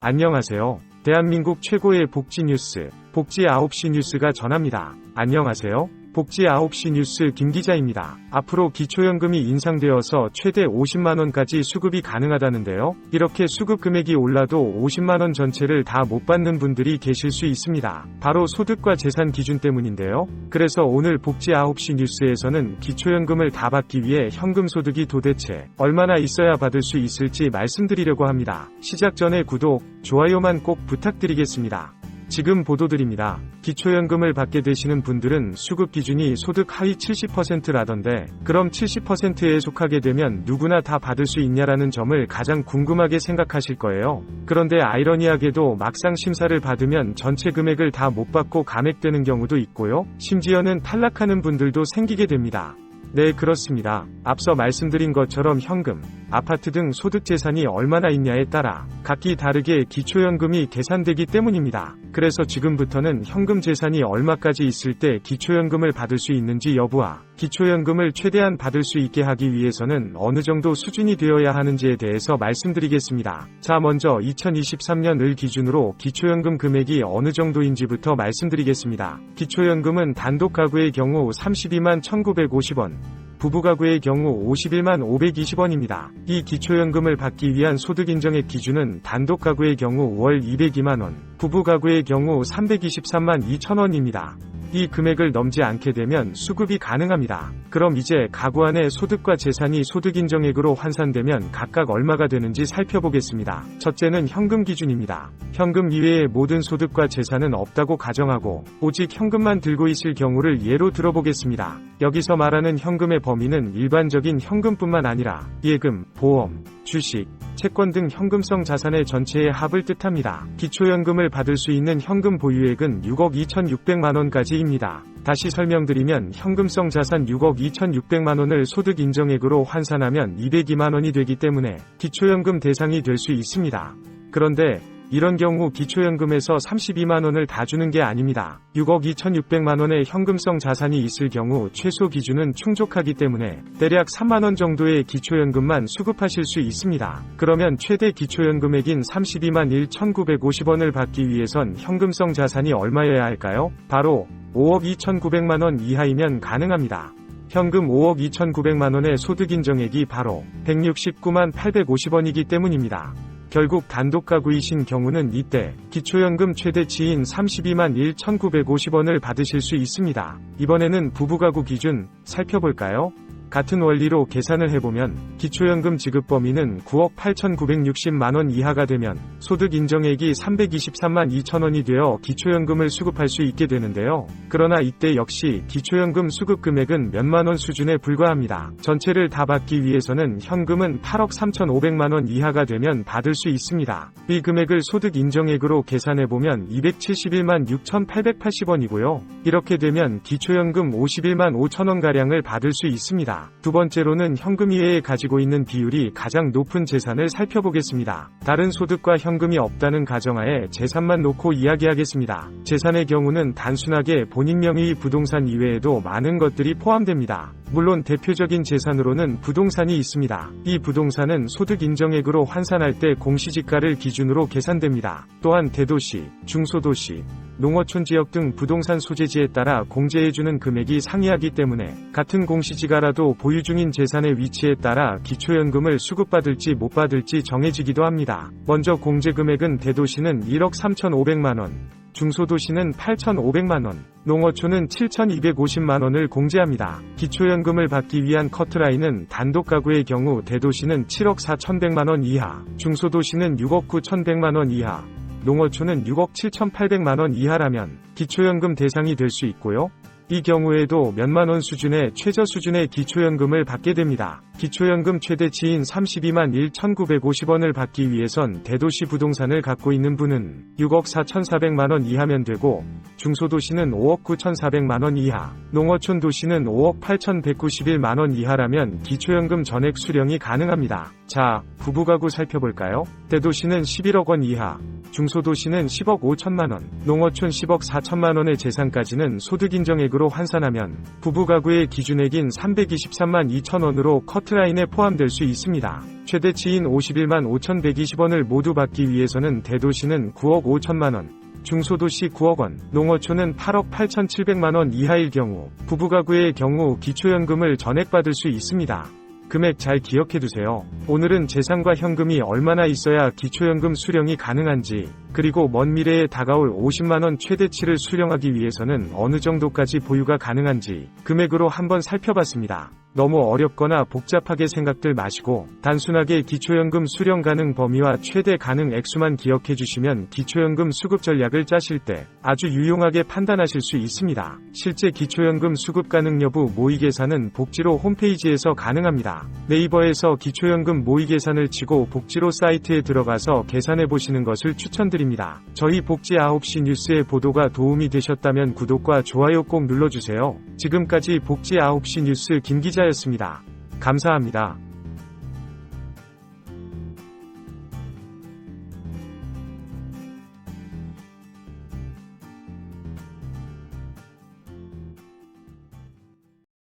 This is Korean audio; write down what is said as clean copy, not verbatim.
안녕하세요. 대한민국 최고의 복지 뉴스, 복지 9시 뉴스가 전합니다. 안녕하세요. 복지 9시 뉴스 김 기자입니다. 앞으로 기초연금이 인상되어서 최대 50만원까지 수급이 가능하다는데요. 이렇게 수급 금액이 올라도 50만원 전체를 다 못 받는 분들이 계실 수 있습니다. 바로 소득과 재산 기준 때문인데요. 그래서 오늘 복지 9시 뉴스에서는 기초연금을 다 받기 위해 현금 소득이 도대체 얼마나 있어야 받을 수 있을지 말씀드리려고 합니다. 시작 전에 구독, 좋아요만 꼭 부탁드리겠습니다. 지금 보도드립니다. 기초연금을 받게 되시는 분들은 수급 기준이 소득 하위 70%라던데 그럼 70%에 속하게 되면 누구나 다 받을 수 있냐라는 점을 가장 궁금하게 생각하실 거예요. 그런데 아이러니하게도 막상 심사를 받으면 전체 금액을 다 못 받고 감액되는 경우도 있고요. 심지어는 탈락하는 분들도 생기게 됩니다. 네, 그렇습니다. 앞서 말씀드린 것처럼 현금, 아파트 등 소득 재산이 얼마나 있냐에 따라 각기 다르게 기초연금이 계산되기 때문입니다. 그래서 지금부터는 현금 재산이 얼마까지 있을 때 기초연금을 받을 수 있는지 여부와 기초연금을 최대한 받을 수 있게 하기 위해서는 어느 정도 수준이 되어야 하는지에 대해서 말씀드리겠습니다. 자, 먼저 2023년을 기준으로 기초연금 금액이 어느 정도인지부터 말씀드리겠습니다. 기초연금은 단독 가구의 경우 32만 1,950원, 부부가구의 경우 51만 520원입니다. 이 기초연금을 받기 위한 소득인정액 기준은 단독 가구의 경우 월 202만원, 부부가구의 경우 323만 2천원입니다. 이 금액을 넘지 않게 되면 수급이 가능합니다. 그럼 이제 가구 안의 소득과 재산이 소득인정액으로 환산되면 각각 얼마가 되는지 살펴보겠습니다. 첫째는 현금 기준입니다. 현금 이외의 모든 소득과 재산은 없다고 가정하고 오직 현금만 들고 있을 경우를 예로 들어보겠습니다. 여기서 말하는 현금의 범위는 일반적인 현금뿐만 아니라 예금, 보험, 주식, 채권 등 현금성 자산의 전체의 합을 뜻합니다. 기초연금을 받을 수 있는 현금 보유액은 6억 2,600만원까지입니다. 다시 설명드리면 현금성 자산 6억 2,600만원을 소득 인정액으로 환산하면 202만원이 되기 때문에 기초연금 대상이 될 수 있습니다. 그런데 이런 경우 기초연금에서 32만원을 다 주는 게 아닙니다. 6억 2,600만원의 현금성 자산이 있을 경우 최소 기준은 충족하기 때문에 대략 3만원 정도의 기초연금만 수급하실 수 있습니다. 그러면 최대 기초연금액인 32만 1,950원을 받기 위해선 현금성 자산이 얼마여야 할까요? 바로 5억 2,900만원 이하이면 가능합니다. 현금 5억 2,900만원의 소득인정액이 바로 169만 850원이기 때문입니다. 결국 단독 가구이신 경우는 이때 기초연금 최대치인 32만 1,950원을 받으실 수 있습니다. 이번에는 부부가구 기준 살펴볼까요? 같은 원리로 계산을 해보면 기초연금 지급 범위는 9억 8,960만원 이하가 되면 소득 인정액이 323만 2천원이 되어 기초연금을 수급할 수 있게 되는데요. 그러나 이때 역시 기초연금 수급 금액은 몇만원 수준에 불과합니다. 전체를 다 받기 위해서는 현금은 8억 3,500만원 이하가 되면 받을 수 있습니다. 이 금액을 소득 인정액으로 계산해보면 271만 6,880원이고요. 이렇게 되면 기초연금 51만 5천원가량을 받을 수 있습니다. 두 번째로는 현금 이외에 가지고 있는 비율이 가장 높은 재산을 살펴보겠습니다. 다른 소득과 현금이 없다는 가정하에 재산만 놓고 이야기하겠습니다. 재산의 경우는 단순하게 본인 명의 부동산 이외에도 많은 것들이 포함됩니다. 물론 대표적인 재산으로는 부동산이 있습니다. 이 부동산은 소득 인정액으로 환산할 때 공시지가를 기준으로 계산됩니다. 또한 대도시, 중소도시, 농어촌 지역 등 부동산 소재지에 따라 공제해주는 금액이 상이하기 때문에 같은 공시지가라도 보유 중인 재산의 위치에 따라 기초연금을 수급받을지 못 받을지 정해지기도 합니다. 먼저 공제금액은 대도시는 1억 3,500만원, 중소도시는 8,500만원, 농어촌은 7,250만원을 공제합니다. 기초연금을 받기 위한 커트라인은 단독 가구의 경우 대도시는 7억 4,100만원 이하, 중소도시는 6억 9,100만원 이하, 농어촌은 6억 7,800만원 이하라면 기초연금 대상이 될 수 있고요. 이 경우에도 몇만원 수준의 최저 수준의 기초연금을 받게 됩니다. 기초연금 최대치인 32만 1,950원을 받기 위해선 대도시 부동산을 갖고 있는 분은 6억 4,400만원 이하면 되고 중소도시는 5억 9,400만원 이하, 농어촌 도시는 5억 8,191만원 이하라면 기초연금 전액 수령이 가능합니다. 자, 부부가구 살펴볼까요? 대도시는 11억 원 이하, 중소도시는 10억 5천만원, 농어촌 10억 4천만원의 재산까지는 소득인정액으로 환산하면 부부 가구의 기준액인 323만 2천원으로 커트라인에 포함될 수 있습니다. 최대치인 51만 5,120원을 모두 받기 위해서는 대도시는 9억 5천만원, 중소도시 9억원, 농어촌은 8억 8,700만원 이하일 경우 부부가구의 경우 기초연금을 전액받을 수 있습니다. 금액 잘 기억해두세요. 오늘은 재산과 현금이 얼마나 있어야 기초연금 수령이 가능한지, 그리고 먼 미래에 다가올 50만원 최대치를 수령하기 위해서는 어느 정도까지 보유가 가능한지 금액으로 한번 살펴봤습니다. 너무 어렵거나 복잡하게 생각들 마시고 단순하게 기초연금 수령 가능 범위와 최대 가능 액수만 기억해 주시면 기초연금 수급 전략을 짜실 때 아주 유용하게 판단하실 수 있습니다. 실제 기초연금 수급 가능 여부 모의 계산은 복지로 홈페이지에서 가능합니다. 네이버에서 기초연금 모의 계산을 치고 복지로 사이트에 들어가서 계산해 보시는 것을 추천드립니다. 저희 복지 9시 뉴스의 보도가 도움이 되셨다면 구독과 좋아요 꼭 눌러주세요. 지금까지 복지 9시 뉴스 김 기자였습니다. 감사합니다.